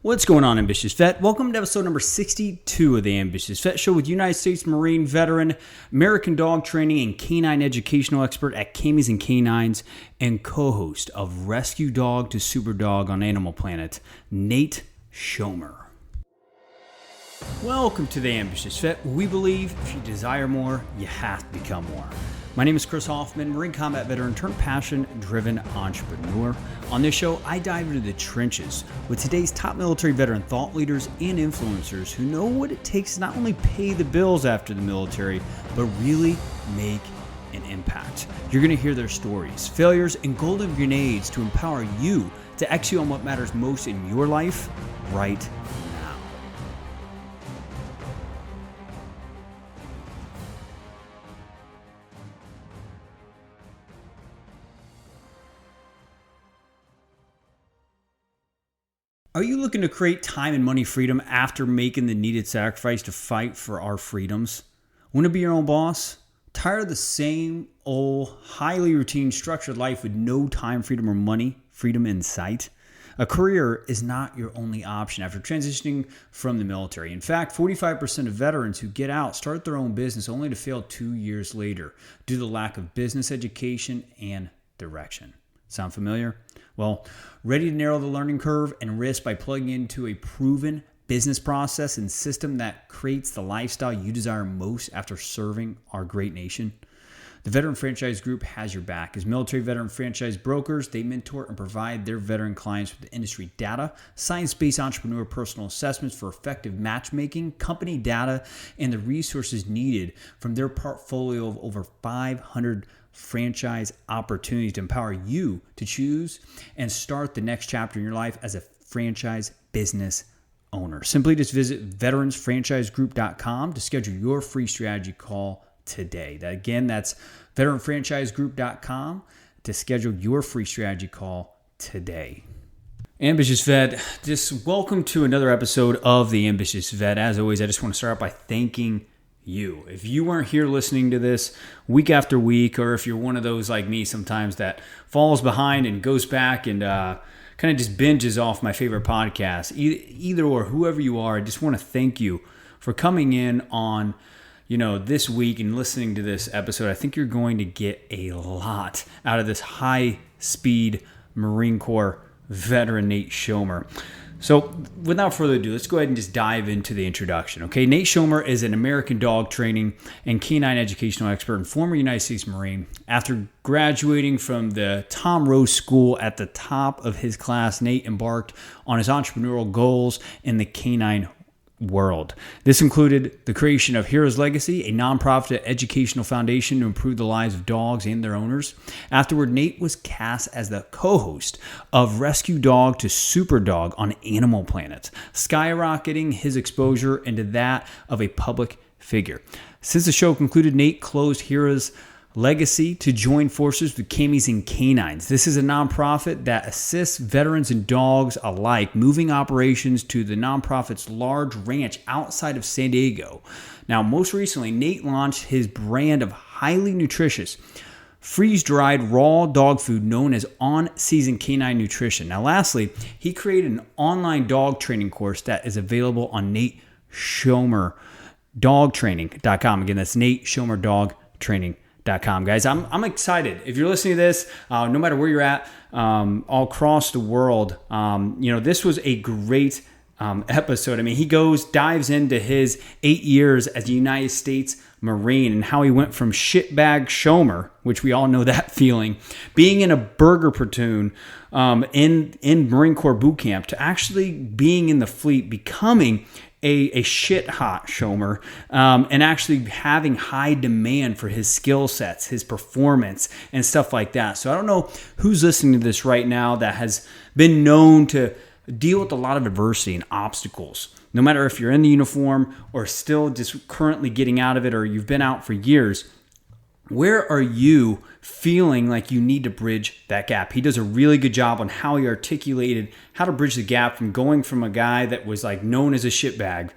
What's going on, Ambitious Vet? Welcome to episode number 62 of the Ambitious Vet Show with United States Marine veteran, American dog training and canine educational expert at Cammies and Canines, and co-host of Rescue Dog to Super Dog on Animal Planet, Nate Schoemer. Welcome to the Ambitious Vet, where we believe if you desire more, you have to become more. My name is Chris Hoffman, Marine combat veteran turned passion-driven entrepreneur. On this show, I dive into the trenches with today's top military veteran thought leaders and influencers who know what it takes to not only pay the bills after the military, but really make an impact. You're going to hear their stories, failures, and golden grenades to empower you to execute on what matters most in your life right now. Are you looking to create time and money freedom after making the needed sacrifice to fight for our freedoms? Want to be your own boss? Tired of the same old, highly routine, structured life with no time freedom or money freedom in sight? A career is not your only option after transitioning from the military. In fact, 45% of veterans who get out start their own business only to fail 2 years later due to the lack of business education and direction. Sound familiar? Well, ready to narrow the learning curve and risk by plugging into a proven business process and system that creates the lifestyle you desire most after serving our great nation? The Veteran Franchise Group has your back. As military veteran franchise brokers, they mentor and provide their veteran clients with industry data, science-based entrepreneur personal assessments for effective matchmaking, company data, and the resources needed from their portfolio of over 500 franchise opportunities to empower you to choose and start the next chapter in your life as a franchise business owner. Simply just visit veteransfranchisegroup.com to schedule your free strategy call today. That's veteranfranchisegroup.com to schedule your free strategy call today. Ambitious Vet, just welcome to another episode of the Ambitious Vet. As always, I just want to start out by thanking you. If you weren't here listening to this week after week, or if you're one of those like me sometimes that falls behind and goes back and kind of just binges off my favorite podcast, either or whoever you are, I just want to thank you for coming in on this week and listening to this episode. I think you're going to get a lot out of this high-speed Marine Corps veteran Nate Schoemer. So without further ado, let's go ahead and just dive into the introduction. Okay, Nate Schoemer is an American dog training and canine educational expert and former United States Marine. After graduating from the Tom Rose School at the top of his class, Nate embarked on his entrepreneurial goals in the canine world. This included the creation of Heroes Legacy, a nonprofit educational foundation to improve the lives of dogs and their owners. Afterward, Nate was cast as the co-host of Rescue Dog to Super Dog on Animal Planet, skyrocketing his exposure into that of a public figure. Since the show concluded, Nate closed Heroes Legacy to join forces with Cammies and Canines. This is a nonprofit that assists veterans and dogs alike moving operations to the nonprofit's large ranch outside of San Diego. Now, most recently, Nate launched his brand of highly nutritious, freeze-dried raw dog food known as On-Season Canine Nutrition. Now, lastly, he created an online dog training course that is available on Nate Schoemer dogtraining.com. Again, that's Nate Schoemer dogtraining.com. Guys, I'm excited. If you're listening to this, no matter where you're at, all across the world, this was a great episode. I mean, he dives into his 8 years as a United States Marine and how he went from shitbag Schoemer, which we all know that feeling, being in a bugar platoon in Marine Corps boot camp, to actually being in the fleet, becoming a shit hot Schoemer, and actually having high demand for his skill sets, his performance, and stuff like that. So I don't know who's listening to this right now that has been known to deal with a lot of adversity and obstacles. No matter if you're in the uniform or still just currently getting out of it, or you've been out for years, where are you feeling like you need to bridge that gap? He does a really good job on how he articulated how to bridge the gap from going from a guy that was like known as a shitbag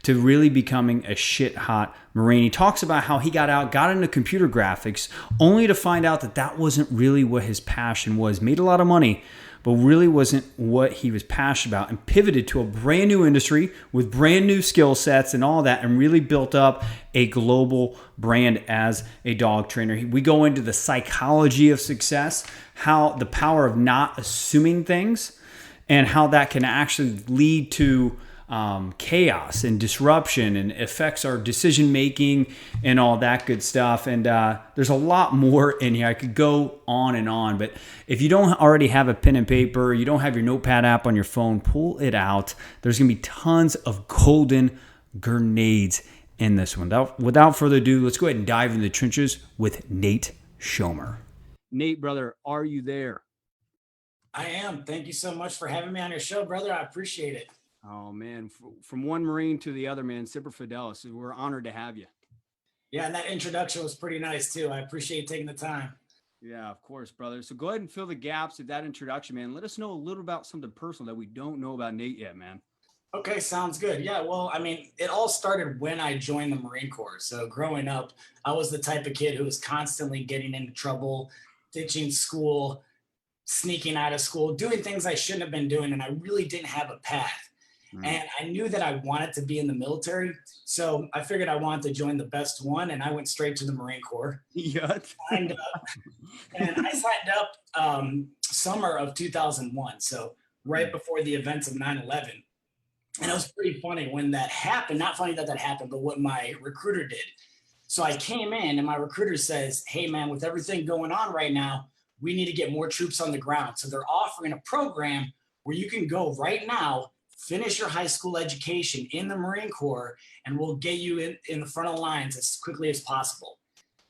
to really becoming a shit hot Marine. He talks about how he got into computer graphics only to find out that that wasn't really what his passion was. Made a lot of money, but really wasn't what he was passionate about, and pivoted to a brand new industry with brand new skill sets and all that, and really built up a global brand as a dog trainer. We go into the psychology of success, how the power of not assuming things, and how that can actually lead to chaos and disruption, and affects our decision making and all that good stuff. And there's a lot more in here. I could go on, but if you don't already have a pen and paper, you don't have your notepad app on your phone, pull it out. There's gonna be tons of golden grenades in this one. Without further ado, let's go ahead and dive into the trenches with Nate Schoemer. Nate, brother, are you there? I am. Thank you so much for having me on your show, brother. I appreciate it. Oh man, from one Marine to the other, man, Semper Fidelis. We're honored to have you. Yeah, and that introduction was pretty nice too. I appreciate taking the time. Yeah, of course, brother. So go ahead and fill the gaps of that introduction, man. Let us know a little about something personal that we don't know about Nate yet, man. Okay, sounds good. Yeah, well, I mean, it all started when I joined the Marine Corps. So growing up, I was the type of kid who was constantly getting into trouble, ditching school, sneaking out of school, doing things I shouldn't have been doing, and I really didn't have a path. And I knew that I wanted to be in the military. So I figured I wanted to join the best one, and I went straight to the Marine Corps. Yeah. Signed up, and I signed up summer of 2001. So right before the events of 9/11. And it was pretty funny when that happened. Not funny that that happened, but what my recruiter did. So I came in, and my recruiter says, "Hey, man, with everything going on right now, we need to get more troops on the ground." So they're offering a program where you can go right now, finish your high school education in the Marine Corps, and we'll get you in the front of the lines as quickly as possible.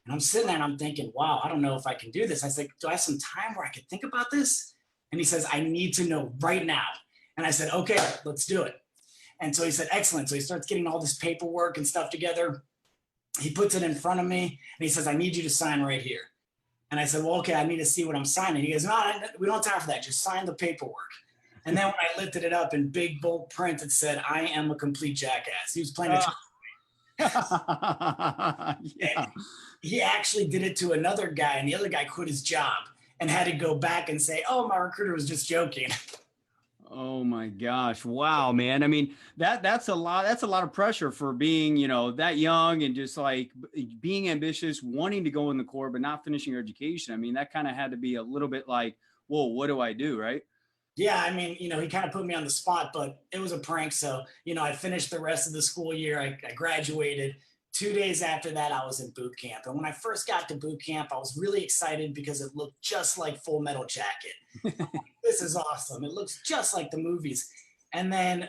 And I'm sitting there and I'm thinking, wow, I don't know if I can do this. I said, do I have some time where I could think about this? And he says, I need to know right now. And I said, okay, let's do it. And so he said, excellent. So he starts getting all this paperwork and stuff together. He puts it in front of me and he says, I need you to sign right here. And I said, well, okay, I need to see what I'm signing. He goes, no, we don't have time for that. Just sign the paperwork. And then when I lifted it up in big bold print, it said, I am a complete jackass. He was playing a yeah. He actually did it to another guy, and the other guy quit his job and had to go back and say, oh, my recruiter was just joking. Oh my gosh. Wow, man. I mean, that's a lot of pressure for being, that young and just like being ambitious, wanting to go in the Corps, but not finishing your education. I mean, that kind of had to be a little bit like, whoa, what do I do? Right. Yeah, I mean, he kind of put me on the spot, but it was a prank. So, I finished the rest of the school year. I graduated. 2 days after that, I was in boot camp. And when I first got to boot camp, I was really excited because it looked just like Full Metal Jacket. This is awesome. It looks just like the movies. And then,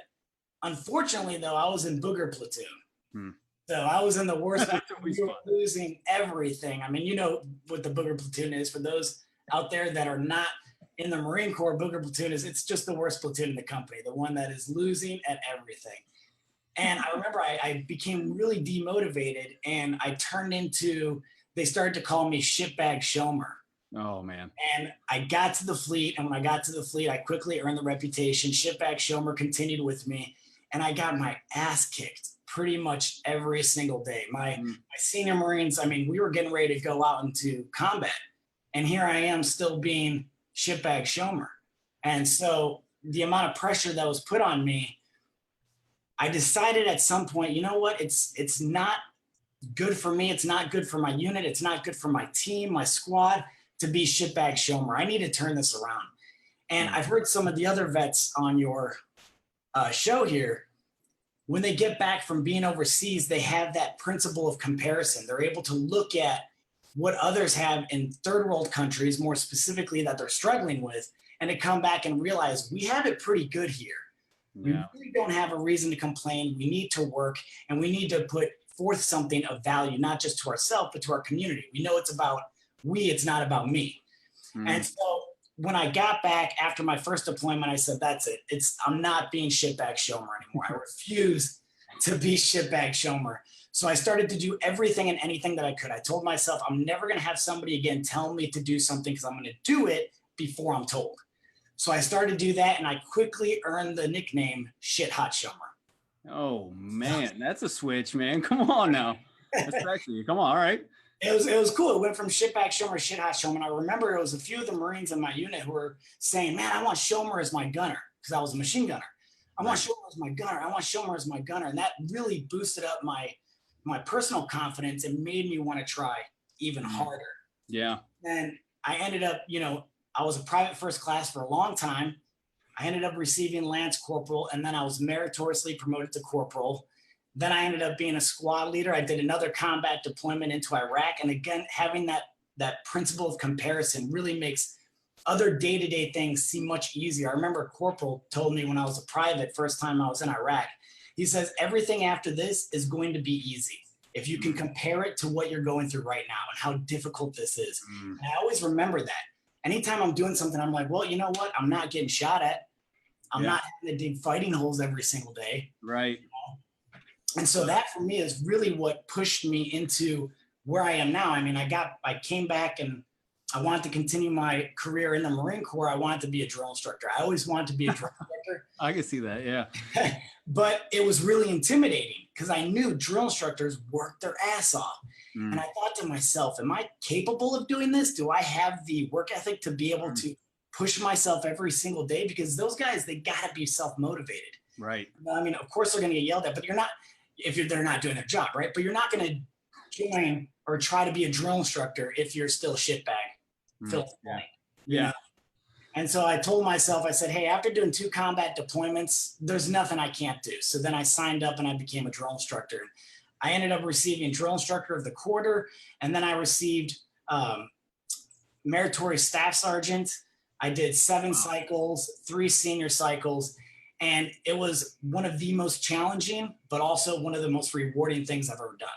unfortunately, though, I was in Booger Platoon. So I was in the worst. We were losing everything. I mean, you know what the Booger Platoon is. For those out there that are not in the Marine Corps, Booger Platoon it's just the worst platoon in the company, the one that is losing at everything. And I remember I became really demotivated, and I turned into, they started to call me Shitbag Schoemer. Oh, man. And I got to the fleet, and when I got to the fleet, I quickly earned the reputation. Shitbag Schoemer continued with me, and I got my ass kicked pretty much every single day. My senior Marines, I mean, we were getting ready to go out into combat, and here I am still being Shitbag Schoemer. And so the amount of pressure that was put on me, I decided at some point, you know what? It's not good for me. It's not good for my unit. It's not good for my team, my squad, to be Shitbag Schoemer. I need to turn this around. And I've heard some of the other vets on your show here, when they get back from being overseas, they have that principle of comparison. They're able to look at what others have in third world countries, more specifically that they're struggling with, and to come back and realize we have it pretty good here. Yeah. We really don't have a reason to complain. We need to work, and we need to put forth something of value, not just to ourselves, but to our community. We know it's about it's not about me. And so when I got back after my first deployment, I said, that's it. I'm not being Shitbag Schoemer anymore. I refuse to be Shitbag Schoemer. So I started to do everything and anything that I could. I told myself, I'm never going to have somebody again tell me to do something, because I'm going to do it before I'm told. So I started to do that, and I quickly earned the nickname Shit Hot Schoemer. Oh, man, that's a switch, man. Come on now. That's sexy. Come on. All right. It was cool. It went from shit back Schomer to shit hot Schomer. And I remember it was a few of the Marines in my unit who were saying, man, I want Schomer as my gunner, because I was a machine gunner. I want Schomer as my gunner. I want Schomer as my gunner. And that really boosted up my personal confidence and made me want to try even harder. Yeah. And I ended up, I was a private first class for a long time. I ended up receiving Lance Corporal, and then I was meritoriously promoted to Corporal. Then I ended up being a squad leader. I did another combat deployment into Iraq. And again, having that principle of comparison really makes other day-to-day things seem much easier. I remember Corporal told me when I was a private, first time I was in Iraq, he says, everything after this is going to be easy if you can compare it to what you're going through right now and how difficult this is. And I always remember that. Anytime I'm doing something, I'm like, well, you know what? I'm not getting shot at. I'm not having to dig fighting holes every single day. Right. And so that for me is really what pushed me into where I am now. I mean, I came back and I wanted to continue my career in the Marine Corps. I wanted to be a drill instructor. I always wanted to be a drill instructor. I can see that, yeah. But it was really intimidating because I knew drill instructors worked their ass off. And I thought to myself, am I capable of doing this? Do I have the work ethic to be able to push myself every single day? Because those guys, they got to be self-motivated. Right. I mean, of course they're going to get yelled at, but they're not doing their job, right? But you're not going to join or try to be a drill instructor if you're still a shitbag. Yeah. And so I told myself, I said, hey, after doing 2 combat deployments, there's nothing I can't do. So then I signed up and I became a drill instructor. I ended up receiving drill instructor of the quarter, and then I received meritorious staff sergeant. I did 7 cycles, 3 senior cycles, and it was one of the most challenging, but also one of the most rewarding things I've ever done.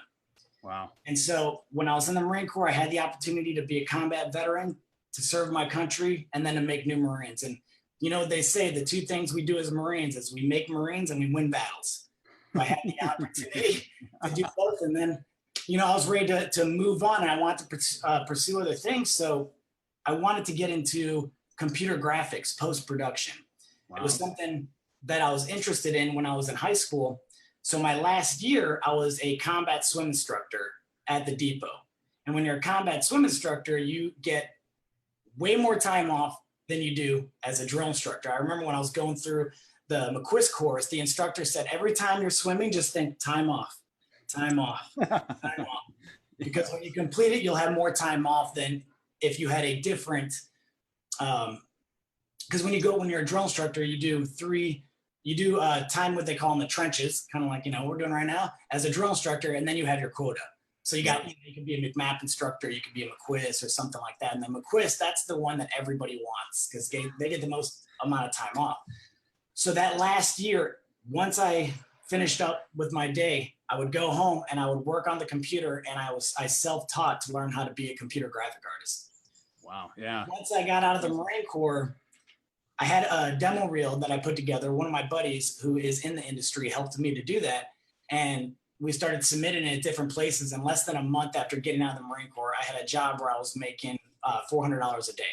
Wow. And so when I was in the Marine Corps, I had the opportunity to be a combat veteran, to serve my country, and then to make new Marines. And, they say the 2 things we do as Marines is we make Marines and we win battles. I had the opportunity to do both. And then, I was ready to move on, and I wanted to pursue other things. So I wanted to get into computer graphics, post-production. Wow. It was something that I was interested in when I was in high school. So my last year, I was a combat swim instructor at the depot. And when you're a combat swim instructor, you get way more time off than you do as a drill instructor. I remember when I was going through the McQuist course, the instructor said, every time you're swimming, just think time off, time off, time off. Because when you complete it, you'll have more time off than if you had a different, because when you're a drill instructor, you do time what they call in the trenches, kind of like, we're doing right now as a drill instructor, and then you have your quota. So you could be a McMap instructor, you could be a McQuist or something like that. And then McQuist, that's the one that everybody wants because they get the most amount of time off. So that last year, once I finished up with my day, I would go home and I would work on the computer, and I self-taught to learn how to be a computer graphic artist. Wow. Yeah. Once I got out of the Marine Corps, I had a demo reel that I put together. One of my buddies who is in the industry helped me to do that. And we started submitting it at different places. And less than a month after getting out of the Marine Corps, I had a job where I was making $400 a day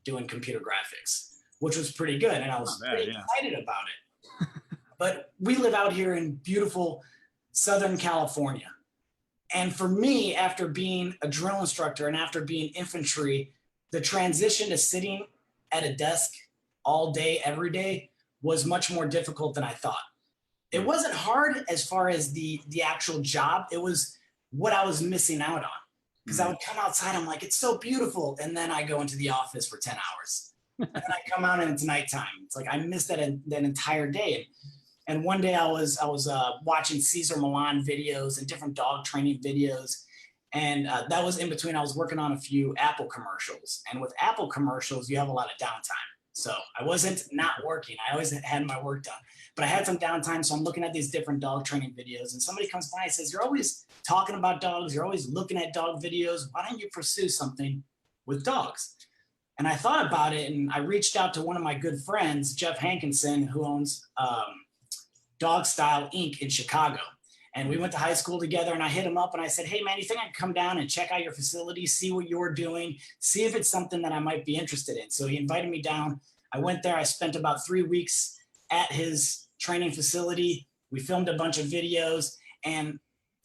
doing computer graphics, which was pretty good. And I was pretty excited about it. But we live out here in beautiful Southern California. And for me, after being a drill instructor and after being infantry, the transition to sitting at a desk all day, every day was much more difficult than I thought. It wasn't hard as far as the actual job. It was what I was missing out on. Because I would come outside, I'm like, it's so beautiful. And then I go into the office for 10 hours. And then I come out and it's nighttime. It's like I missed that entire day. And one day I was watching Cesar Millan videos and different dog training videos. And that was in between. I was working on a few Apple commercials. And with Apple commercials, you have a lot of downtime. So I wasn't not working. I always had my work done. But I had some downtime, so I'm looking at these different dog training videos. And somebody comes by and says, you're always talking about dogs. You're always looking at dog videos. Why don't you pursue something with dogs? And I thought about it, and I reached out to one of my good friends, Jeff Hankinson, who owns Dog Style Inc. in Chicago. And we went to high school together, and I hit him up and I said, hey man, you think I can come down and check out your facility, see what you're doing, see if it's something that I might be interested in. So he invited me down. I went there. I spent about 3 weeks at his training facility. We filmed a bunch of videos, and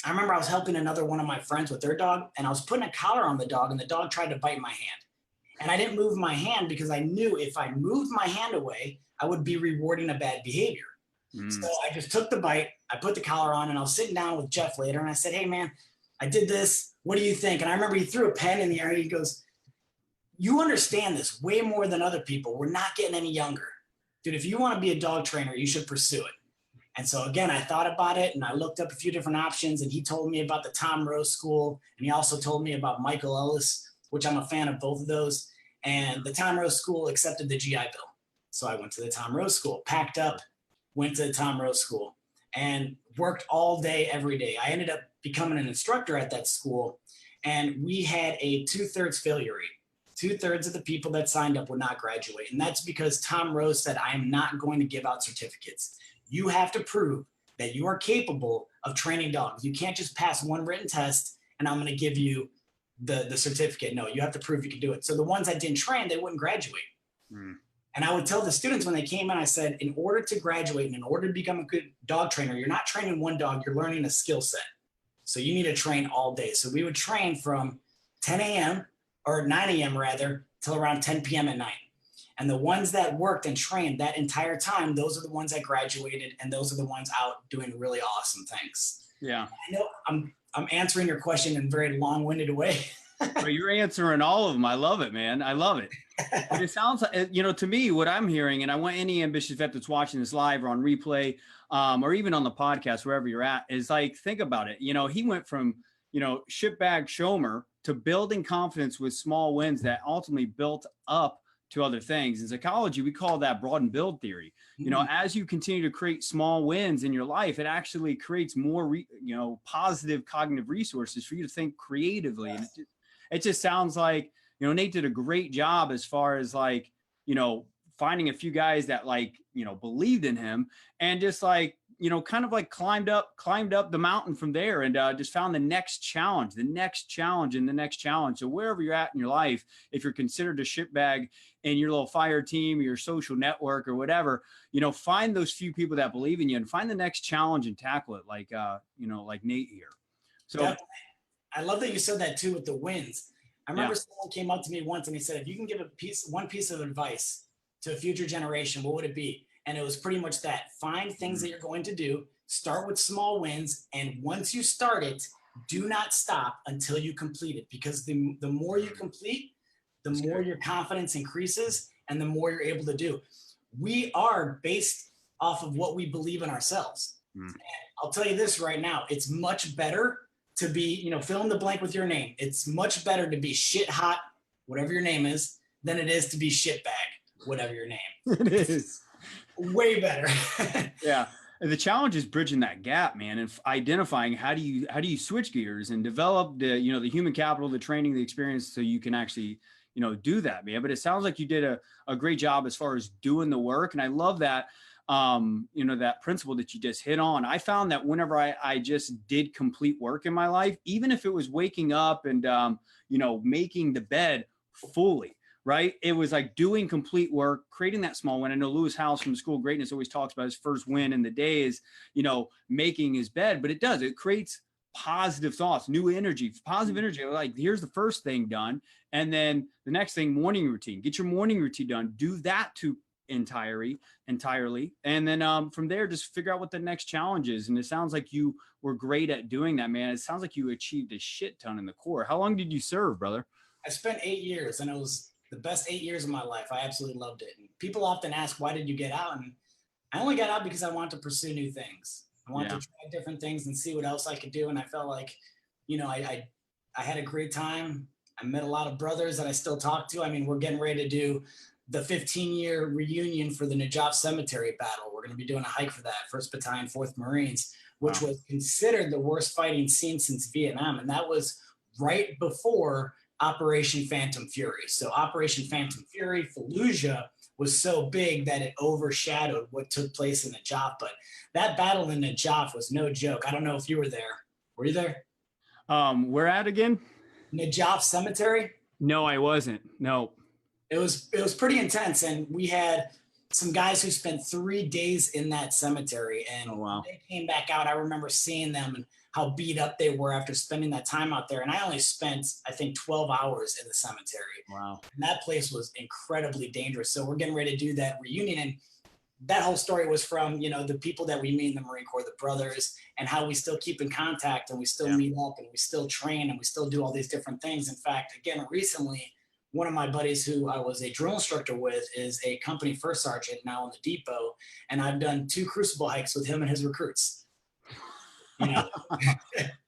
I remember I was helping another one of my friends with their dog, and I was putting a collar on the dog, and the dog tried to bite my hand. And I didn't move my hand because I knew if I moved my hand away, I would be rewarding a bad behavior. So I just took the bite, I put the collar on, and I was sitting down with Jeff later, and I said, "Hey, man, I did this. What do you think?" And I remember he threw a pen in the air. He goes, "You understand this way more than other people. We're not getting any younger. Dude, if you want to be a dog trainer, you should pursue it." And so again, I thought about it and I looked up a few different options, and he told me about the Tom Rose School. And he also told me about Michael Ellis, which I'm a fan of both of those. And the Tom Rose School accepted the GI Bill. So I went to the Tom Rose School, packed up, went to the Tom Rose School, and worked all day, every day. I ended up becoming an instructor at that school, and we had a 2/3 failure rate. 2/3 of the people that signed up would not graduate. And that's because Tom Rose said, "I am not going to give out certificates. You have to prove that you are capable of training dogs. You can't just pass one written test and I'm going to give you the certificate. No, you have to prove you can do it." So the ones that didn't train, they wouldn't graduate. And I would tell the students when they came in, I said, in order to graduate and in order to become a good dog trainer, you're not training one dog, you're learning a skill set. So you need to train all day. So we would train from 10 a.m. or 9 a.m. rather, till around 10 p.m. at night. And the ones that worked and trained that entire time, those are the ones that graduated, and those are the ones out doing really awesome things. Yeah. I know I'm answering your question in a very long-winded way. But you're answering all of them. I love it, man. I love it. But it sounds like, to me, what I'm hearing, and I want any ambitious vet that's watching this live or on replay, or even on the podcast, wherever you're at, is like, think about it. He went from, shitbag Schoemer to building confidence with small wins that ultimately built up to other things. In psychology, we call that broad and build theory. As you continue to create small wins in your life, it actually creates more, positive cognitive resources for you to think creatively. Yes. And it just sounds like, Nate did a great job as far as like, finding a few guys that believed in him and just kind of like climbed up the mountain from there and just found the next challenge. So wherever you're at in your life, if you're considered a shitbag in your little fire team, your social network or whatever, find those few people that believe in you and find the next challenge and tackle it like Nate here. So Definitely. I love that you said that too with the wins. I remember someone came up to me once and he said, "If you can give one piece of advice to a future generation, what would it be?" And it was pretty much that. Find things that you're going to do, start with small wins, and once you start it, do not stop until you complete it, because the more you complete, the more your confidence increases and the more you're able to do. We are based off of what we believe in ourselves. And I'll tell you this right now, it's much better to be, fill in the blank with your name. It's much better to be shit hot, whatever your name is, than it is to be shit bag, whatever your name. It is. Way better. Yeah. And the challenge is bridging that gap, man, and identifying how do you switch gears and develop the human capital, the training, the experience, so you can actually, do that, man. But it sounds like you did a great job as far as doing the work. And I love that, that principle that you just hit on. I found that whenever I just did complete work in my life, even if it was waking up and, making the bed fully, right? It was like doing complete work, creating that small win. I know Lewis Howes from the School of Greatness always talks about his first win in the day is, making his bed, but it creates positive thoughts, new energy, positive energy. Like, here's the first thing done. And then the next thing, morning routine, get your morning routine done, do that entirely. And then from there, just figure out what the next challenge is. And it sounds like you were great at doing that, man. It sounds like you achieved a shit ton in the Corps. How long did you serve, brother? I spent 8 years, and it was the best 8 years of my life. I absolutely loved it. And people often ask, why did you get out? And I only got out because I wanted to pursue new things. I wanted to try different things and see what else I could do. And I felt like, I had a great time. I met a lot of brothers that I still talk to. I mean, we're getting ready to do the 15-year reunion for the Najaf Cemetery battle. We're going to be doing a hike for that, 1st Battalion, 4th Marines, which was considered the worst fighting scene since Vietnam. And that was right before Operation Phantom Fury. So Operation Phantom Fury, Fallujah, was so big that it overshadowed what took place in Najaf. But that battle in Najaf was no joke. I don't know if you were there. Were you there? Where at again? Najaf Cemetery? No, I wasn't. No. It was pretty intense. And we had some guys who spent 3 days in that cemetery, and when they came back out, I remember seeing them and how beat up they were after spending that time out there. And I only spent, I think, 12 hours in the cemetery. Wow. And that place was incredibly dangerous. So we're getting ready to do that reunion. And that whole story was from, the people that we meet in the Marine Corps, the brothers, and how we still keep in contact, and we still meet up, and we still train, and we still do all these different things. In fact, again, recently, one of my buddies who I was a drill instructor with is a company first sergeant now in the depot. And I've done 2 crucible hikes with him and his recruits.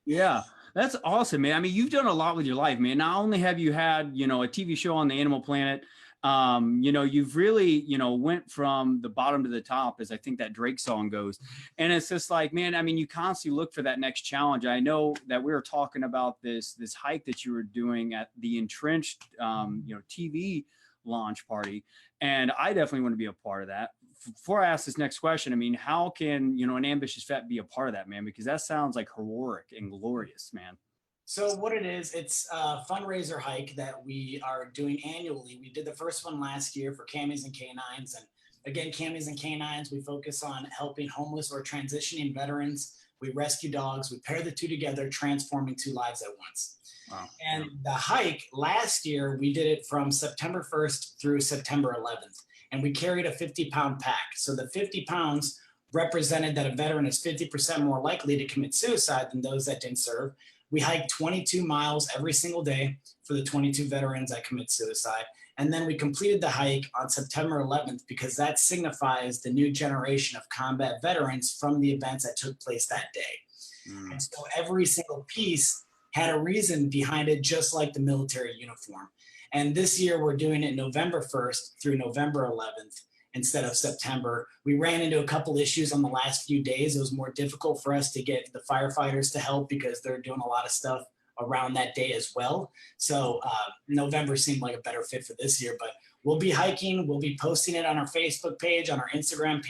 Yeah, that's awesome, man. I mean, you've done a lot with your life, man. Not only have you had, a TV show on the Animal Planet, you've really, went from the bottom to the top, as I think that Drake song goes. And it's just like, man, I mean, you constantly look for that next challenge. I know that we were talking about this hike that you were doing at the Entrenched, TV launch party. And I definitely want to be a part of that. Before I ask this next question, I mean, how can, an ambitious vet be a part of that, man? Because that sounds like heroic and glorious, man. So what it is, it's a fundraiser hike that we are doing annually. We did the first one last year for Cammies and Canines. And again, Cammies and Canines, we focus on helping homeless or transitioning veterans. We rescue dogs. We pair the 2 together, transforming 2 lives at once. Wow. And the hike last year, we did it from September 1st through September 11th. And we carried a 50-pound pack. So the 50 pounds represented that a veteran is 50% more likely to commit suicide than those that didn't serve. We hiked 22 miles every single day for the 22 veterans that commit suicide. And then we completed the hike on September 11th because that signifies the new generation of combat veterans from the events that took place that day. And so every single piece had a reason behind it, just like the military uniform. And this year we're doing it November 1st through November 11th instead of September. We ran into a couple issues on the last few days. It was more difficult for us to get the firefighters to help because they're doing a lot of stuff around that day as well. So November seemed like a better fit for this year, but we'll be hiking. We'll be posting it on our Facebook page, on our Instagram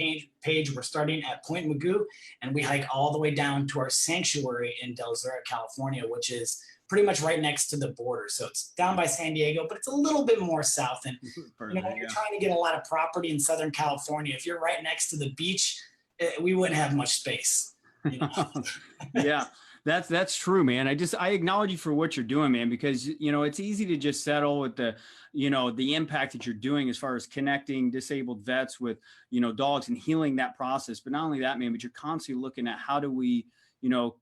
page. We're starting at Point Magoo, and we hike all the way down to our sanctuary in Del Zura, California, which is pretty much right next to the border. So it's down by San Diego, but it's a little bit more south. And when you're trying to get a lot of property in Southern California, if you're right next to the beach, we wouldn't have much space. Yeah, that's true, man. I acknowledge you for what you're doing, man, because, it's easy to just settle with the impact that you're doing as far as connecting disabled vets with, dogs and healing that process. But not only that, man, but you're constantly looking at how do we,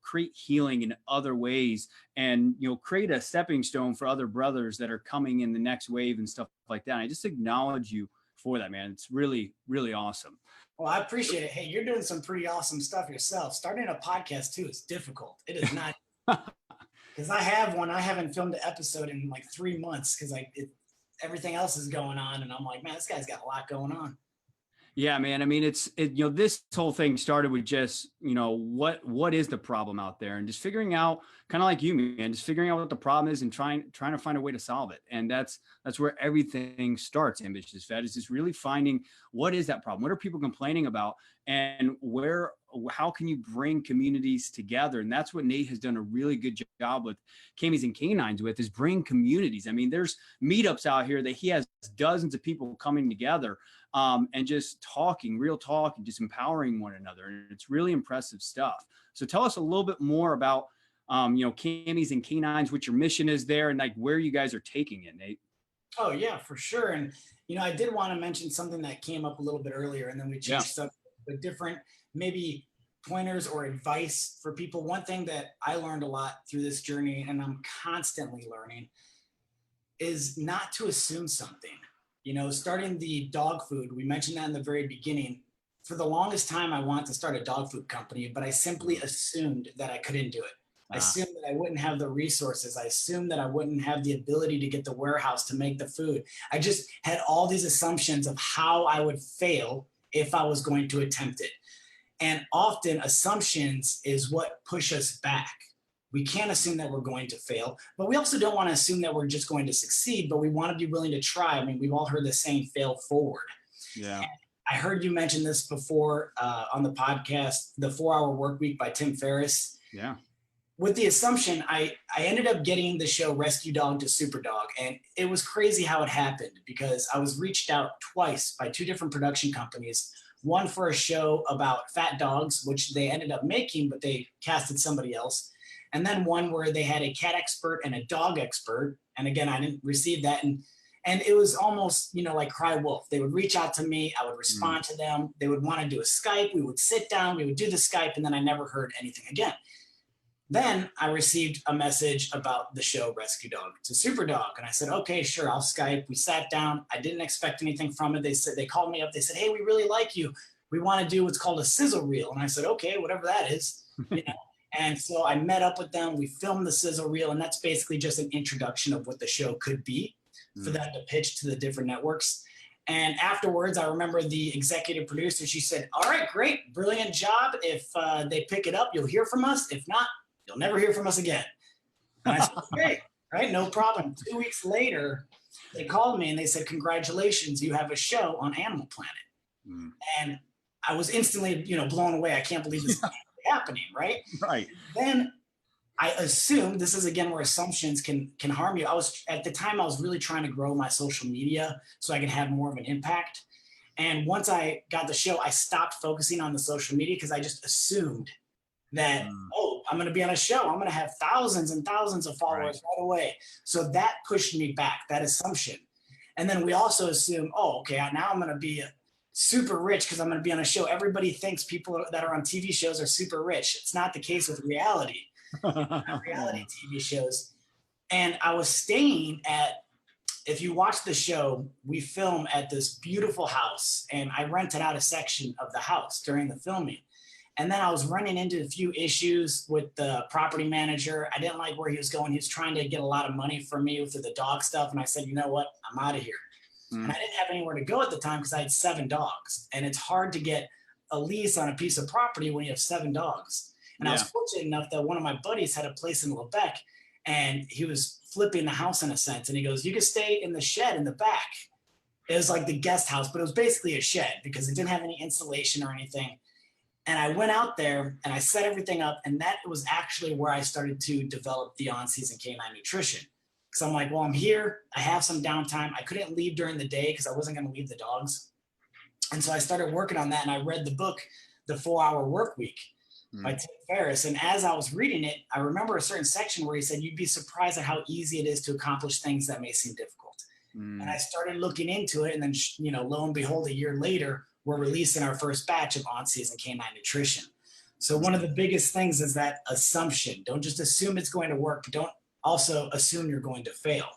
create healing in other ways and, create a stepping stone for other brothers that are coming in the next wave and stuff like that. And I just acknowledge you for that, man. It's really, really awesome. Well, I appreciate it. Hey, you're doing some pretty awesome stuff yourself. Starting a podcast too is difficult. It is not, because I have one. I haven't filmed an episode in like 3 months because everything else is going on. And I'm like, man, this guy's got a lot going on. Yeah, man. I mean, this whole thing started with just, what is the problem out there, and just figuring out, kind of like you, man, just figuring out what the problem is and trying to find a way to solve it. And that's where everything starts. Ambitious Vet is just really finding what is that problem? What are people complaining about? And how can you bring communities together? And that's what Nate has done a really good job with Cammies and Canines with, is bring communities. I mean, there's meetups out here that he has dozens of people coming together and just talking, real talk, and just empowering one another. And it's really impressive stuff. So tell us a little bit more about, Cammies and Canines, what your mission is there, and like where you guys are taking it, Nate. Oh yeah, for sure. And, I did want to mention something that came up a little bit earlier, and then we changed up with different maybe pointers or advice for people. One thing that I learned a lot through this journey, and I'm constantly learning, is not to assume something. Starting the dog food, we mentioned that in the very beginning. For the longest time, I wanted to start a dog food company, but I simply assumed that I couldn't do it. I assumed that I wouldn't have the resources. I assumed that I wouldn't have the ability to get the warehouse to make the food. I just had all these assumptions of how I would fail if I was going to attempt it. And often assumptions is what push us back. We can't assume that we're going to fail, but we also don't want to assume that we're just going to succeed, but we want to be willing to try. I mean, we've all heard the saying, fail forward. Yeah. And I heard you mention this before on the podcast, the 4-Hour Work Week by Tim Ferriss. Yeah. with the assumption, I ended up getting the show Rescue Dog to Super Dog. And it was crazy how it happened because I was reached out twice by two different production companies. One for a show about fat dogs, which they ended up making, but they casted somebody else. And then one where they had a cat expert and a dog expert. And again, I didn't receive that. And it was almost, like Cry Wolf. They would reach out to me. I would respond to them. They would want to do a Skype. We would sit down. We would do the Skype. And then I never heard anything again. Then I received a message about the show Rescue Dog to Super Dog. And I said, okay, sure, I'll Skype. We sat down. I didn't expect anything from it. They called me up. They said, hey, we really like you. We want to do what's called a sizzle reel. And I said, okay, whatever that is. And so I met up with them. We filmed the sizzle reel. And that's basically just an introduction of what the show could be for them to pitch to the different networks. And afterwards, I remember the executive producer, she said, all right, great, brilliant job. If they pick it up, you'll hear from us. If not, you'll never hear from us again. And I said, okay, right, no problem. 2 weeks later, they called me and they said, congratulations, you have a show on Animal Planet. And I was instantly, blown away. I can't believe this is happening, right? Right. Then I assumed, this is again where assumptions can harm you. At the time, I was really trying to grow my social media so I could have more of an impact. And once I got the show, I stopped focusing on the social media because I just assumed that, I'm going to be on a show. I'm going to have thousands and thousands of followers right away. So that pushed me back, that assumption. And then we also assume, okay, now I'm going to be super rich because I'm going to be on a show. Everybody thinks people that are on TV shows are super rich. It's not the case with reality. Reality TV shows. And I was staying at, if you watch the show, we film at this beautiful house and I rented out a section of the house during the filming. And then I was running into a few issues with the property manager. I didn't like where he was going. He was trying to get a lot of money from me through the dog stuff. And I said, you know what? I'm out of here. And I didn't have anywhere to go at the time because I had 7 dogs. And it's hard to get a lease on a piece of property when you have 7 dogs. And I was fortunate enough that one of my buddies had a place in Lebec and he was flipping the house in a sense. And he goes, you can stay in the shed in the back. It was like the guest house, but it was basically a shed because it didn't have any insulation or anything. And I went out there and I set everything up. And that was actually where I started to develop the on-season canine nutrition. Because I'm like, well, I'm here. I have some downtime. I couldn't leave during the day because I wasn't going to leave the dogs. And so I started working on that. And I read the book, The 4-Hour Work Week by Tim Ferriss. And as I was reading it, I remember a certain section where he said, you'd be surprised at how easy it is to accomplish things that may seem difficult. And I started looking into it. And then, lo and behold, a year later, we're releasing our first batch of on-season canine nutrition. So one of the biggest things is that assumption. Don't just assume it's going to work, but don't also assume you're going to fail.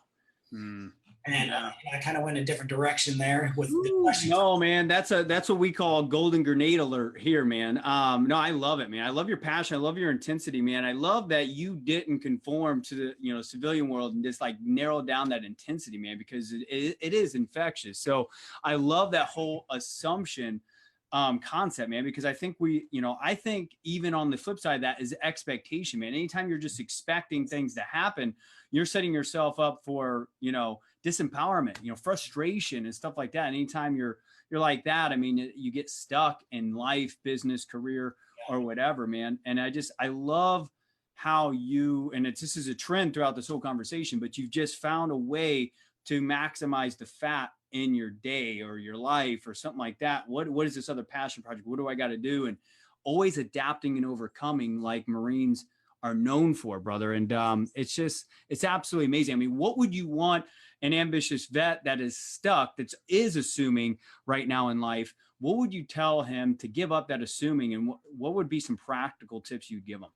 And I kind of went a different direction there with the question. No, man, that's what we call a golden grenade alert here, man. No, I love it, man. I love your passion. I love your intensity, man. I love that you didn't conform to the, civilian world and just like narrow down that intensity, man, because it is infectious. So I love that whole assumption concept, man, because I think I think even on the flip side of that is expectation, man. Anytime you're just expecting things to happen, you're setting yourself up for, disempowerment, frustration and stuff like that. Anytime you're like that, I mean, you get stuck in life, business, career, or whatever, man. And I love how this is a trend throughout this whole conversation, but you've just found a way to maximize the fat in your day or your life or something like that. What is this other passion project? What do I got to do? And always adapting and overcoming like Marines are known for, brother. And it's absolutely amazing. I mean, what would you want an ambitious vet that is stuck, that is assuming right now in life? What would you tell him to give up that assuming? And what would be some practical tips you'd give him?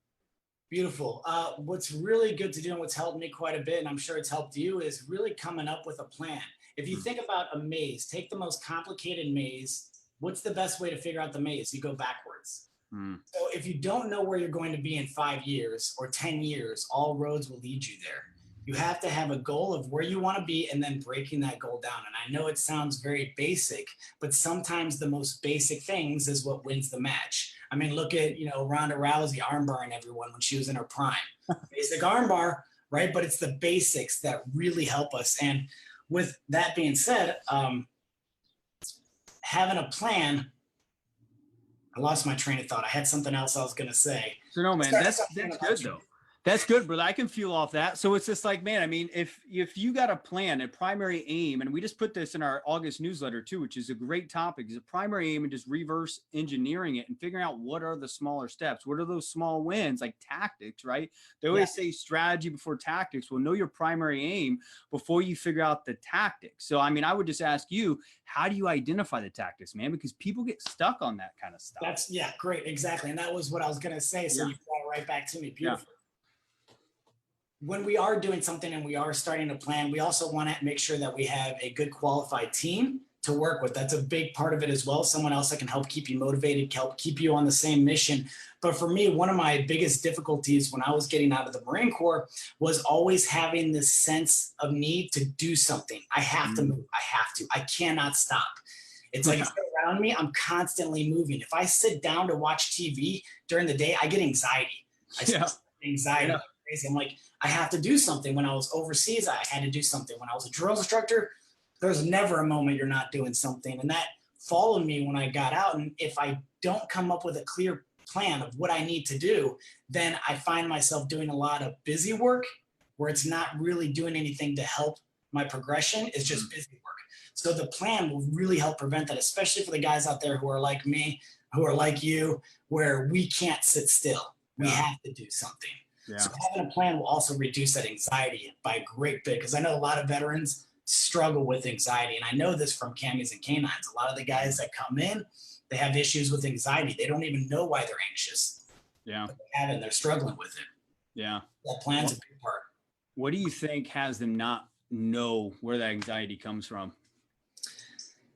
Beautiful. What's really good to do and what's helped me quite a bit, and I'm sure it's helped you, is really coming up with a plan. If you think about a maze, take the most complicated maze. What's the best way to figure out the maze? You go backwards. So if you don't know where you're going to be in 5 years or 10 years, all roads will lead you there. You have to have a goal of where you want to be and then breaking that goal down. And I know it sounds very basic, but sometimes the most basic things is what wins the match. I mean, look at, Ronda Rousey armbarring everyone when she was in her prime. Basic armbar, right? But it's the basics that really help us. And with that being said, having a plan, I lost my train of thought. I had something else I was going to say. So no, man, that's good though. That's good, brother. I can feel off that. So it's just like, man, I mean, if you got a plan, a primary aim, and we just put this in our August newsletter too, which is a great topic, is a primary aim and just reverse engineering it and figuring out what are the smaller steps, what are those small wins, like tactics, right? They always say strategy before tactics. Well, know your primary aim before you figure out the tactics. So, I mean, I would just ask you, how do you identify the tactics, man? Because people get stuck on that kind of stuff. That's great, exactly, and that was what I was gonna say. So you brought it right back to me. Beautiful. When we are doing something and we are starting to plan, we also want to make sure that we have a good qualified team to work with. That's a big part of it as well. Someone else that can help keep you motivated, help keep you on the same mission. But for me, one of my biggest difficulties when I was getting out of the Marine Corps was always having this sense of need to do something. I have to move. I cannot stop. It's like around me, I'm constantly moving. If I sit down to watch TV during the day, I get anxiety. Anxiety. Like crazy. I'm like, I have to do something. When I was overseas, I had to do something. When I was a drill instructor, there's never a moment you're not doing something. And that followed me when I got out. And if I don't come up with a clear plan of what I need to do, then I find myself doing a lot of busy work where it's not really doing anything to help my progression. It's just busy work. So the plan will really help prevent that, especially for the guys out there who are like me, who are like you, where we can't sit still. We have to do something. So having a plan will also reduce that anxiety by a great bit, because I know a lot of veterans struggle with anxiety. And I know this from Cammies and Canines. A lot of the guys that come in, they have issues with anxiety. They don't even know why they're anxious. But they have it and they're struggling with it. That plan's a big part. What do you think has them not know where that anxiety comes from?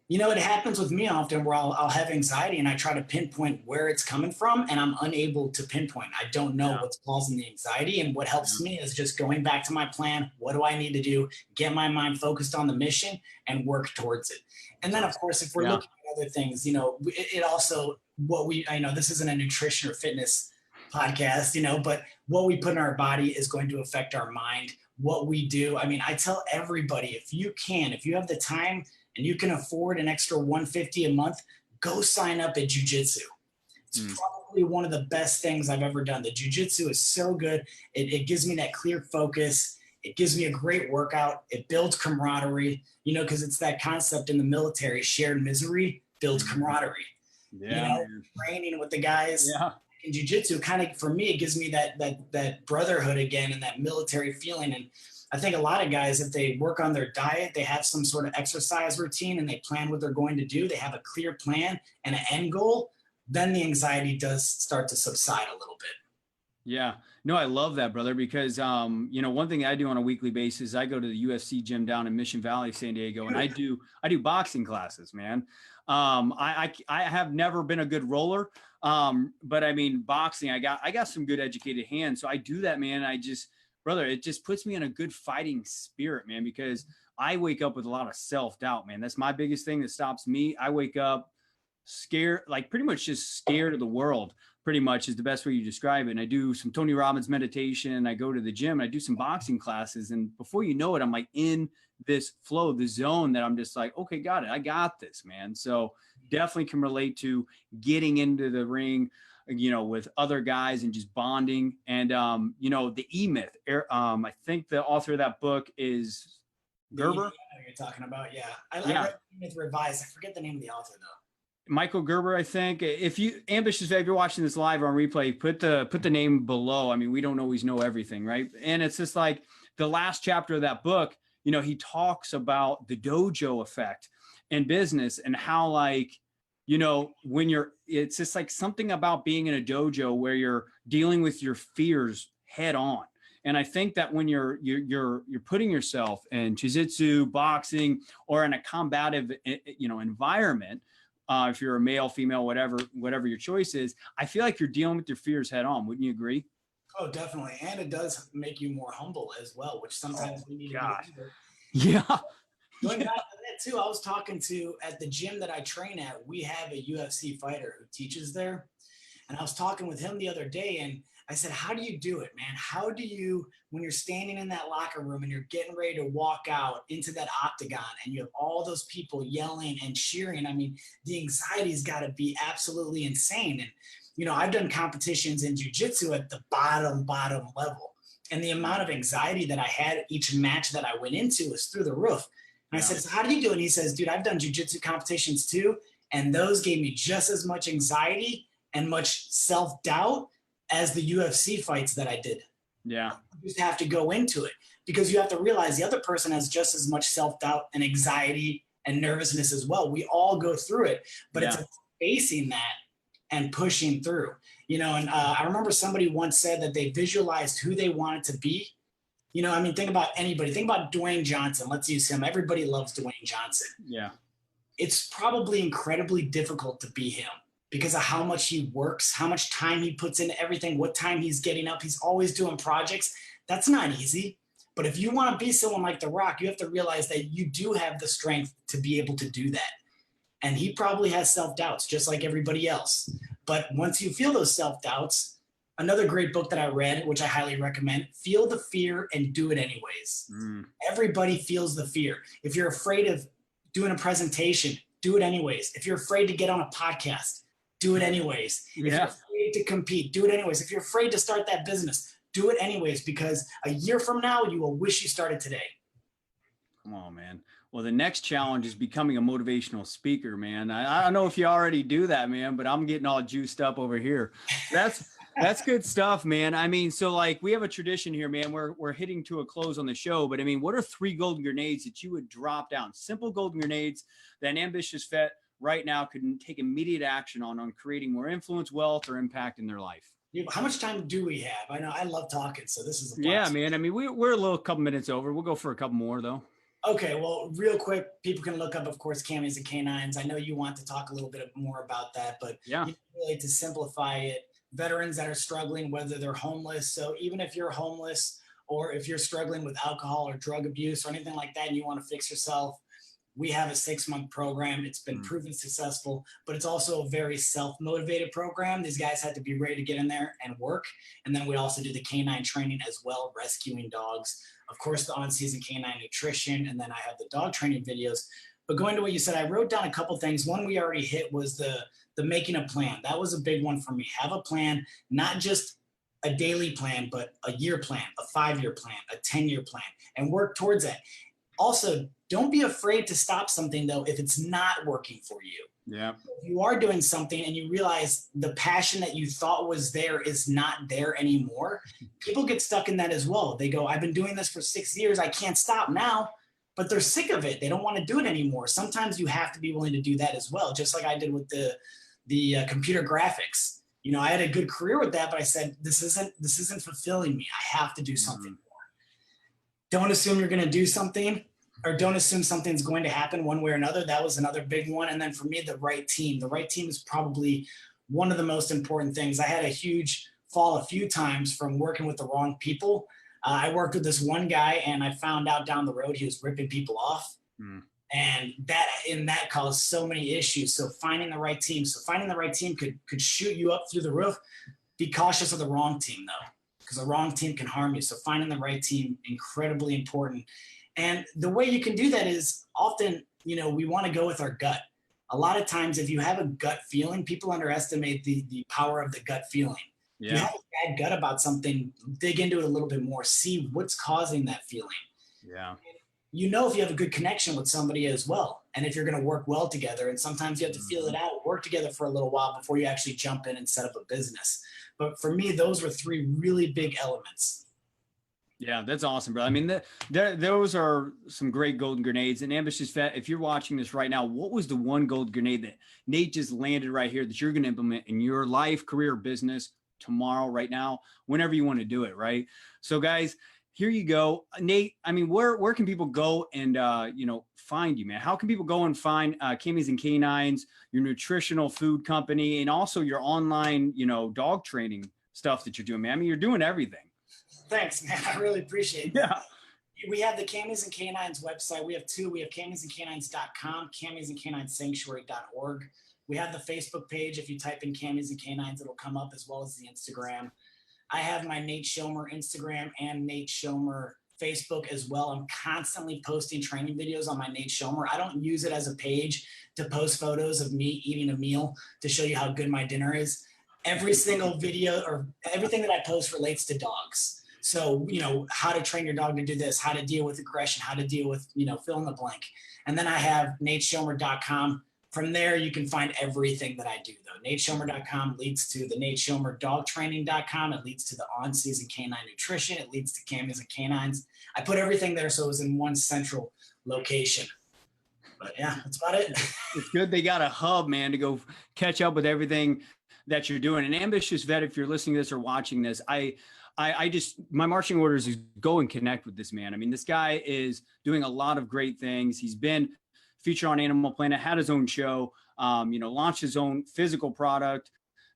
You know, it happens with me often where I'll have anxiety and I try to pinpoint where it's coming from and I'm unable to pinpoint. I don't know what's causing the anxiety. And what helps me is just going back to my plan. What do I need to do? Get my mind focused on the mission and work towards it. And then, of course, if we're looking at other things, you know, it also, I know this isn't a nutrition or fitness podcast, you know, but what we put in our body is going to affect our mind. What we do. I mean, I tell everybody, if you have the time, and you can afford an extra $150 a month, go sign up at jiu-jitsu. It's probably one of the best things I've ever done. The jiu-jitsu is so good. It gives me that clear focus. It gives me a great workout. It builds camaraderie, you know, because it's that concept in the military, shared misery builds camaraderie. You know, training with the guys in jiu-jitsu kind of, for me, it gives me that brotherhood again and that military feeling. And I think a lot of guys, if they work on their diet, they have some sort of exercise routine and they plan what they're going to do, they have a clear plan and an end goal, then the anxiety does start to subside a little bit. Yeah, no, I love that, brother, because, you know, one thing I do on a weekly basis, I go to the UFC gym down in Mission Valley, San Diego, and I do boxing classes, man. I have never been a good roller. But I mean, boxing, I got some good educated hands. So I do that, man. Brother, it just puts me in a good fighting spirit, man, because I wake up with a lot of self-doubt, man. That's my biggest thing that stops me. I wake up scared, like pretty much just scared of the world, pretty much is the best way you describe it. And I do some Tony Robbins meditation. I go to the gym and I do some boxing classes. And before you know it, I'm like in this flow, the zone that I'm just like, okay, got it. I got this, man. So definitely can relate to getting into the ring, you know, with other guys and just bonding. And, you know, the E-Myth, I think the author of that book is Gerber. You're talking about, I read E-Myth Revised. I forget the name of the author though. Michael Gerber, I think. If you ambitious, if you're watching this live or on replay, put the name below. I mean, we don't always know everything, right? And it's just like the last chapter of that book, you know, he talks about the dojo effect in business and how, like, you know, it's just like something about being in a dojo where you're dealing with your fears head on. And I think that when you're putting yourself in jiu-jitsu, boxing, or in a combative, you know, environment, if you're a male, female, whatever your choice is, I feel like you're dealing with your fears head on. Wouldn't you agree? Oh, definitely. And it does make you more humble as well, which sometimes we need to do. Yeah. Going back to that too, I was talking to, at the gym that I train at, we have a UFC fighter who teaches there. And I was talking with him the other day and I said, how do you do it, man? How do you, when you're standing in that locker room and you're getting ready to walk out into that octagon and you have all those people yelling and cheering, I mean, the anxiety's got to be absolutely insane. And, you know, I've done competitions in jiu-jitsu at the bottom level. And the amount of anxiety that I had each match that I went into was through the roof. And I said, so how do you do it? And he says, dude, I've done jujitsu competitions too. And those gave me just as much anxiety and much self-doubt as the UFC fights that I did. Yeah. You just have to go into it because you have to realize the other person has just as much self-doubt and anxiety and nervousness as well. We all go through it, but it's facing that and pushing through, you know. And I remember somebody once said that they visualized who they wanted to be. You know, I mean, think about anybody. Think about Dwayne Johnson. Let's use him. Everybody loves Dwayne Johnson. Yeah. It's probably incredibly difficult to be him because of how much he works, how much time he puts into everything, what time he's getting up. He's always doing projects. That's not easy. But if you want to be someone like The Rock, you have to realize that you do have the strength to be able to do that. And he probably has self-doubts just like everybody else. But once you feel those self-doubts, another great book that I read, which I highly recommend, Feel the Fear and Do It Anyways. Everybody feels the fear. If you're afraid of doing a presentation, do it anyways. If you're afraid to get on a podcast, do it anyways. If you're afraid to compete, do it anyways. If you're afraid to start that business, do it anyways, because a year from now, you will wish you started today. Come on, man. Well, the next challenge is becoming a motivational speaker, man. I don't know if you already do that, man, but I'm getting all juiced up over here. That's good stuff, man. I mean, so like we have a tradition here, man. We're hitting to a close on the show, but I mean, what are 3 golden grenades that you would drop down? Simple golden grenades that an ambitious vet right now could take immediate action on creating more influence, wealth, or impact in their life. How much time do we have? I know I love talking, so this is a yeah, man. I mean, we're a couple minutes over. We'll go for a couple more though. Okay, well, real quick, people can look up, of course, Cammies and Canines. I know you want to talk a little bit more about that, but really to simplify it, veterans that are struggling, whether they're homeless. So even if you're homeless or if you're struggling with alcohol or drug abuse or anything like that and you want to fix yourself, we have a 6-month program. It's been proven successful, but it's also a very self-motivated program. These guys had to be ready to get in there and work. And then we also do the canine training as well, rescuing dogs. Of course, the on-season canine nutrition, and then I have the dog training videos. But going to what you said, I wrote down a couple things. One we already hit was the making a plan. That was a big one for me. Have a plan, not just a daily plan, but a year plan, a 5-year plan, a 10-year plan, and work towards that. Also, don't be afraid to stop something, though, if it's not working for you. Yeah. If you are doing something and you realize the passion that you thought was there is not there anymore, people get stuck in that as well. They go, I've been doing this for 6 years. I can't stop now, but they're sick of it. They don't want to do it anymore. Sometimes you have to be willing to do that as well, just like I did with the computer graphics. You know, I had a good career with that, but I said, this isn't fulfilling me. I have to do something more. Don't assume you're going to do something, or don't assume something's going to happen one way or another. That was another big one. And then for me, the right team. The right team is probably one of the most important things. I had a huge fall a few times from working with the wrong people. I worked with this one guy, and I found out down the road he was ripping people off. And that caused so many issues. So finding the right team. So finding the right team could shoot you up through the roof. Be cautious of the wrong team, though, because the wrong team can harm you. So finding the right team, incredibly important. And the way you can do that is often, you know, we want to go with our gut. A lot of times, if you have a gut feeling, people underestimate the power of the gut feeling. If you have a bad gut about something, dig into it a little bit more, see what's causing that feeling. Yeah. You know, if you have a good connection with somebody as well, and if you're going to work well together, and sometimes you have to feel it out, work together for a little while before you actually jump in and set up a business. But for me, those were 3 really big elements. Yeah, that's awesome, bro. I mean, those are some great golden grenades. And Ambitious Vet, if you're watching this right now, what was the one golden grenade that Nate just landed right here that you're going to implement in your life, career, business tomorrow, right now, whenever you want to do it, right? So, guys, here you go. Nate, I mean, where can people go and, find you, man? How can people go and find Cammies and Canines, your nutritional food company, and also your online, dog training stuff that you're doing, man? I mean, you're doing everything. Thanks, man. I really appreciate it. Yeah. We have the Cammies and Canines website. We have 2. We have cammiesandcanines.com, cammiesandcaninesanctuary.org. We have the Facebook page. If you type in Cammies and Canines, it'll come up, as well as the Instagram. I have my Nate Schoemer Instagram and Nate Schoemer Facebook as well. I'm constantly posting training videos on my Nate Schoemer. I don't use it as a page to post photos of me eating a meal to show you how good my dinner is. Every single video or everything that I post relates to dogs. So, how to train your dog to do this, how to deal with aggression, how to deal with, fill in the blank. And then I have nateschoemer.com. From there, you can find everything that I do, though. nateschoemer.com leads to the nateschoemerdogtraining.com. It leads to the on-season canine nutrition. It leads to Cammies and Canines. I put everything there so it was in one central location. But yeah, that's about it. It's good they got a hub, man, to go catch up with everything that you're doing. An ambitious vet, if you're listening to this or watching this, I just, my marching orders is go and connect with this man. I mean, this guy is doing a lot of great things. He's been featured on Animal Planet, had his own show, launched his own physical product,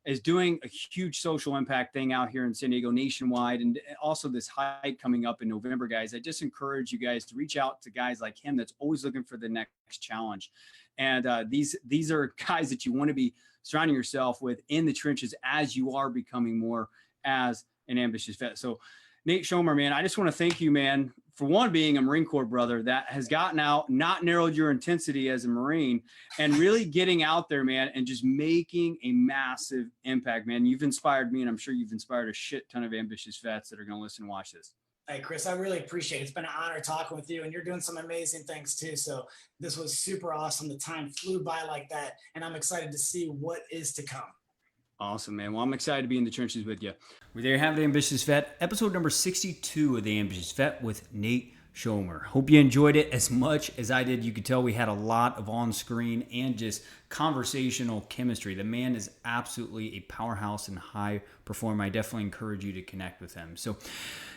is doing a huge social impact thing out here in San Diego nationwide. And also this hike coming up in November, guys. I just encourage you guys to reach out to guys like him that's always looking for the next challenge. And these are guys that you want to be surrounding yourself with in the trenches as you are becoming more as an ambitious vet. So Nate Schoemer, man, I just want to thank you, man, for one, being a Marine Corps brother that has gotten out, not narrowed your intensity as a Marine, and really getting out there, man, and just making a massive impact, man. You've inspired me, and I'm sure you've inspired a shit ton of ambitious vets that are going to listen and watch this. Hey, Chris, I really appreciate it. It's been an honor talking with you, and you're doing some amazing things too. So this was super awesome. The time flew by like that, and I'm excited to see what is to come. Awesome, man. Well, I'm excited to be in the trenches with you. Well, there you have the Ambitious Vet, episode number 62 of the Ambitious Vet with Nate Schoemer. Hope you enjoyed it as much as I did. You could tell we had a lot of on-screen and just conversational chemistry. The man is absolutely a powerhouse and high performer. I definitely encourage you to connect with him. So,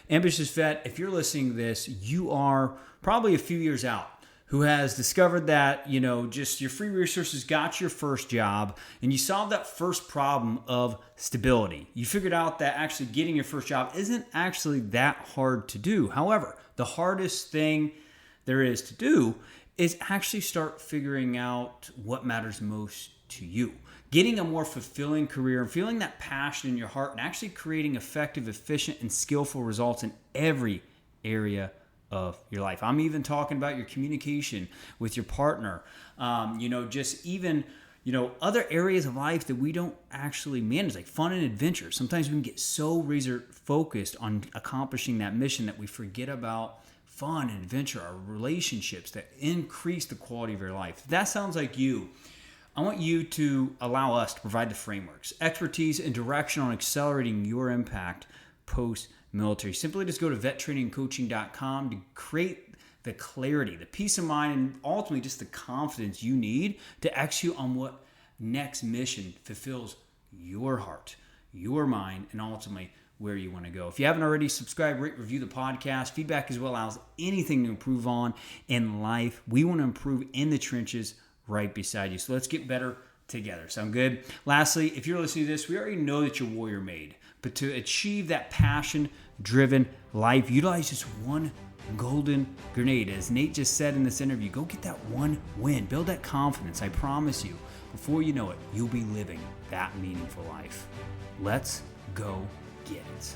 Ambitious Vet, if you're listening to this, you are probably a few years out, who has discovered that, just your free resources got your first job and you solved that first problem of stability. You figured out that actually getting your first job isn't actually that hard to do. However, the hardest thing there is to do is actually start figuring out what matters most to you. Getting a more fulfilling career and feeling that passion in your heart and actually creating effective, efficient, and skillful results in every area of your life. I'm even talking about your communication with your partner, just even, other areas of life that we don't actually manage, like fun and adventure. Sometimes we can get so razor focused on accomplishing that mission that we forget about fun and adventure, our relationships that increase the quality of your life. If that sounds like you, I want you to allow us to provide the frameworks, expertise, and direction on accelerating your impact post-military. Simply just go to vettrainingcoaching.com to create the clarity, the peace of mind, and ultimately just the confidence you need to execute on what next mission fulfills your heart, your mind, and ultimately where you want to go. If you haven't already, subscribe, rate, review the podcast. Feedback as well allows anything to improve on in life. We want to improve in the trenches right beside you. So let's get better together. Sound good? Lastly, if you're listening to this, we already know that you're warrior made. But to achieve that passion-driven life, utilize just one golden grenade. As Nate just said in this interview, go get that one win. Build that confidence. I promise you, before you know it, you'll be living that meaningful life. Let's go get it.